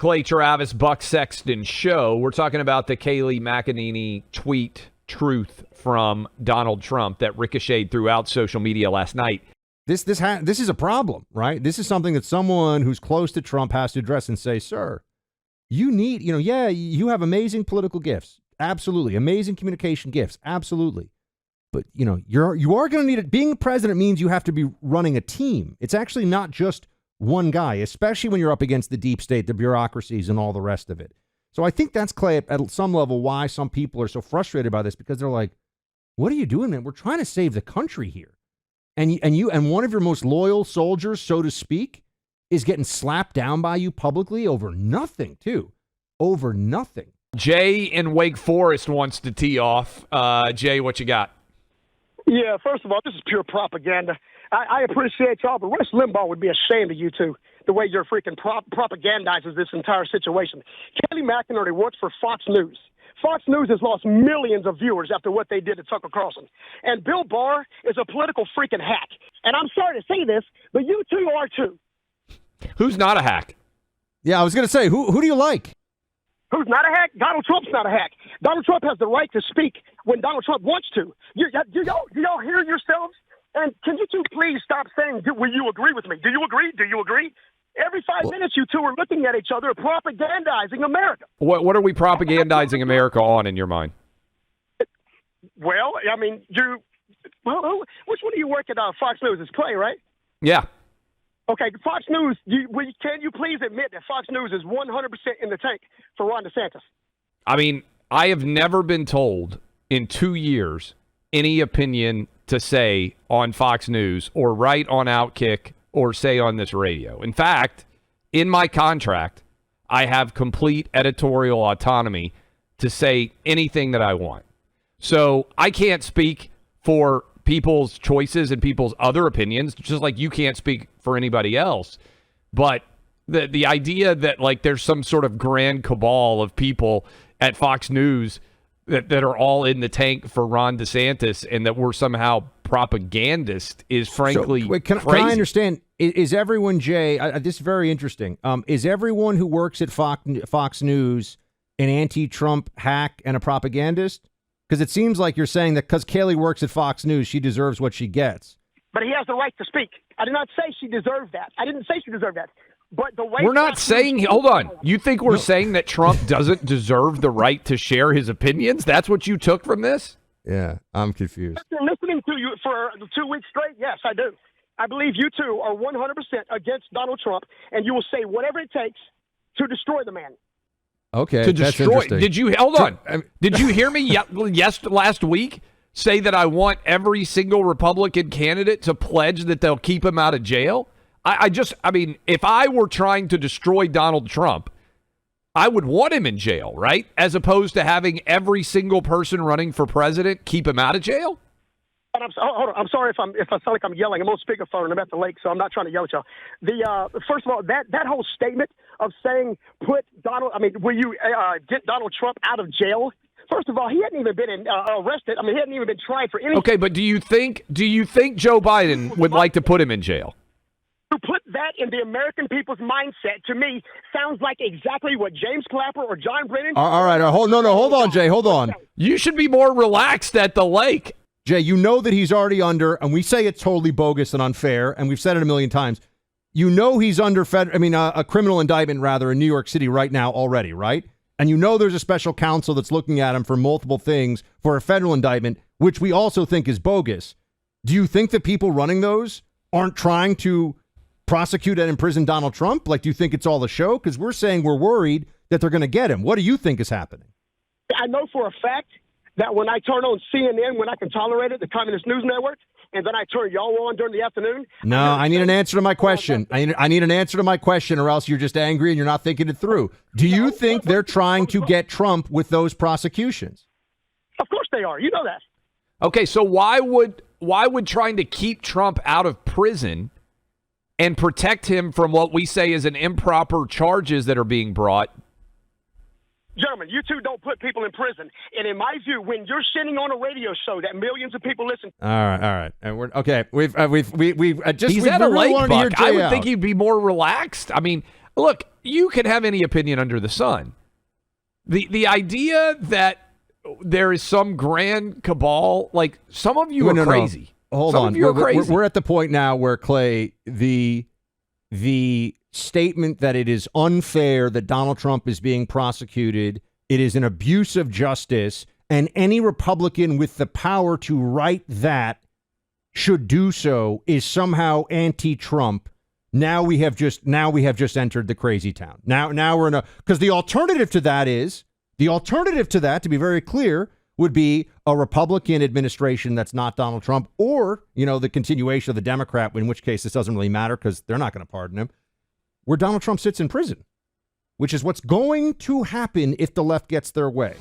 Clay Travis, Buck Sexton show. We're talking about the Kayleigh McEnany tweet truth from Donald Trump that ricocheted throughout social media last night. This is a problem, right? This is something that someone who's close to Trump has to address and say, sir, you need, you have amazing political gifts. Absolutely. Amazing communication gifts. Absolutely. But, you are going to need it. Being president means you have to be running a team. It's actually not just one guy, especially when you're up against the deep state, the bureaucracies, and all the rest of it. So I think that's, Clay, at some level, why some people are so frustrated by this, because they're like, what are you doing, man? We're trying to save the country here. And one of your most loyal soldiers, so to speak, is getting slapped down by you publicly over nothing, too. Over nothing. Jay in Wake Forest wants to tee off. Jay, what you got? Yeah, first of all, this is pure propaganda. I appreciate y'all, but Rush Limbaugh would be ashamed of you two, the way you're freaking propagandizes this entire situation. Kayleigh McEnany works for Fox News. Fox News has lost millions of viewers after what they did to Tucker Carlson. And Bill Barr is a political freaking hack. And I'm sorry to say this, but you two are too. Who's not a hack? Yeah, I was going to say, who do you like? Who's not a hack? Donald Trump's not a hack. Donald Trump has the right to speak when Donald Trump wants to. Do y'all hear yourselves? And can you two please stop saying, will you agree with me? Do you agree? Do you agree? Every 5 minutes, you two are looking at each other, propagandizing America. What are we propagandizing America on, in your mind? Well, I mean, which one do you work at Fox News? It's Clay, right? Yeah. Okay, Fox News, can you please admit that Fox News is 100% in the tank for Ron DeSantis? I mean, I have never been told in 2 years any opinion to say on Fox News or write on Outkick or say on this radio. In fact, in my contract, I have complete editorial autonomy to say anything that I want. So I can't speak for people's choices and people's other opinions, just like you can't speak for anybody else. But the idea that like there's some sort of grand cabal of people at Fox News that are all in the tank for Ron DeSantis and that we're somehow propagandist is frankly can crazy. I understand, is everyone, Jay, this is very interesting, is everyone who works at Fox News an anti-Trump hack and a propagandist? Because it seems like you're saying that because Kayleigh works at Fox News, she deserves what she gets. But he has the right to speak. I did not say she deserved that. I didn't say she deserved that. But the way we're not saying, hold on. You think we're saying that Trump doesn't deserve the right to share his opinions? That's what you took from this? Yeah, I'm confused. After listening to you for 2 weeks straight, yes, I do. I believe you two are 100% against Donald Trump, and you will say whatever it takes to destroy the man. Okay, to destroy. Did you hold on? Did you hear me last week say that I want every single Republican candidate to pledge that they'll keep him out of jail? I mean, if I were trying to destroy Donald Trump, I would want him in jail, right? As opposed to having every single person running for president keep him out of jail. And hold on. I'm sorry if I sound like I'm yelling. I'm on speakerphone and I'm at the lake, so I'm not trying to yell at y'all. First of all, that whole statement of saying will you get Donald Trump out of jail? First of all, he hadn't even been arrested. I mean, he hadn't even been tried for anything. Okay, but do you think Joe Biden would like to put him in jail? To put that in the American people's mindset, to me, sounds like exactly what James Clapper or John Brennan. All right. Hold on, Jay. Hold on. You should be more relaxed at the lake. Jay, you know that he's already under, and we say it's totally bogus and unfair, and we've said it a million times. You know he's under a criminal indictment, rather, in New York City right now already, right? And you know there's a special counsel that's looking at him for multiple things for a federal indictment, which we also think is bogus. Do you think that people running those aren't trying to prosecute and imprison Donald Trump? Like, do you think it's all a show? Because we're saying we're worried that they're going to get him. What do you think is happening? I know for a fact that when I turn on CNN, when I can tolerate it, the Communist News Network, and then I turn y'all on during the afternoon. No, I need an answer to my question. I need an answer to my question, or else you're just angry and you're not thinking it through. Do you think they're trying to get Trump with those prosecutions? Of course they are. You know that. Okay, so why would trying to keep Trump out of prison and protect him from what we say is an improper charges that are being brought? Gentlemen, you two don't put people in prison. And in my view, when you're sitting on a radio show that millions of people listen to. All right. And we're okay. He's at a lake, Buck. I would think he'd be more relaxed. I mean, Look, you can have any opinion under the sun. The idea that there is some grand cabal, like some of you are crazy. No. Hold some on. Of you are crazy. We're at the point now where, Clay, the statement that it is unfair that Donald Trump is being prosecuted, it is an abuse of justice, and any Republican with the power to write that should do so is somehow anti-Trump. Now we have just entered the crazy town. Now we're in a, because the alternative to that, to be very clear, would be a Republican administration that's not Donald Trump, or, the continuation of the Democrat, in which case this doesn't really matter because they're not going to pardon him, where Donald Trump sits in prison, which is what's going to happen if the left gets their way.